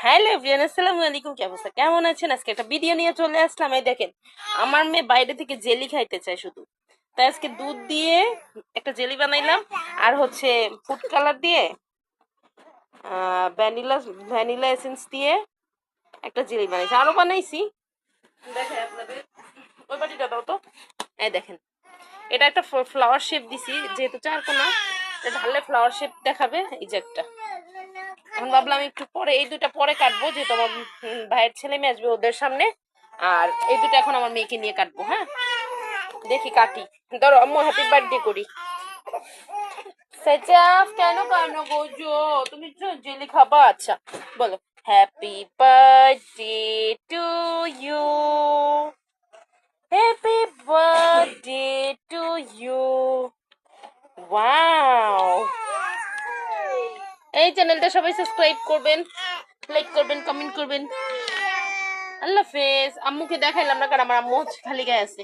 Hello everyone, আসসালামু আলাইকুম। কি অবস্থা, কেমন আছেন? আজকে একটা ভিডিও নিয়ে চলে আসলাম। এই দেখেন, আমার মেয়ে বাইরে থেকে জেলি খাইতে চায় শুধু, তাই আজকে দুধ দিয়ে একটা জেলি বানাইলাম। আর হচ্ছে ফুড কালার দিয়ে ভ্যানিলা ভ্যানিলা এসেন্স দিয়ে একটা জেলি বানাইছি, আরো বানাইছি। দেখেন আপনাদের, ওই বাটিটা দাও তো। এই দেখেন, এটা একটা ফ্লাওয়ার শেপ দিছি, যেহেতু চারকোনা এটা ঢাললে ফ্লাওয়ার শেপ দেখাবে। এই যে একটা, এখন ভাবলাম একটু পরে এই দুটা পরে কাটবো, যেহেতু আমার ভাইয়ের ছেলে মেয়ে আসবে ওদের সামনে। আর এই দুটো এখন আমার মেয়েকে নিয়ে কাটবো। হ্যাঁ, দেখি কাটি। ধরো আম্মু, হ্যাপি বার্থডে করি। সেজাফ, কেন কেন গোজো, তুমি জেলি খাবা? আচ্ছা বলো, happy birthday to you, happy birthday to you. Wow, এই চ্যানেলটা সবাই সাবস্ক্রাইব করবেন, লাইক করবেন, কমেন্ট করবেন। আল্লাহ হাফেজ। আম্মুকে দেখাইলাম না, কারণ আমার আম্মু খালি গায়ে আছে।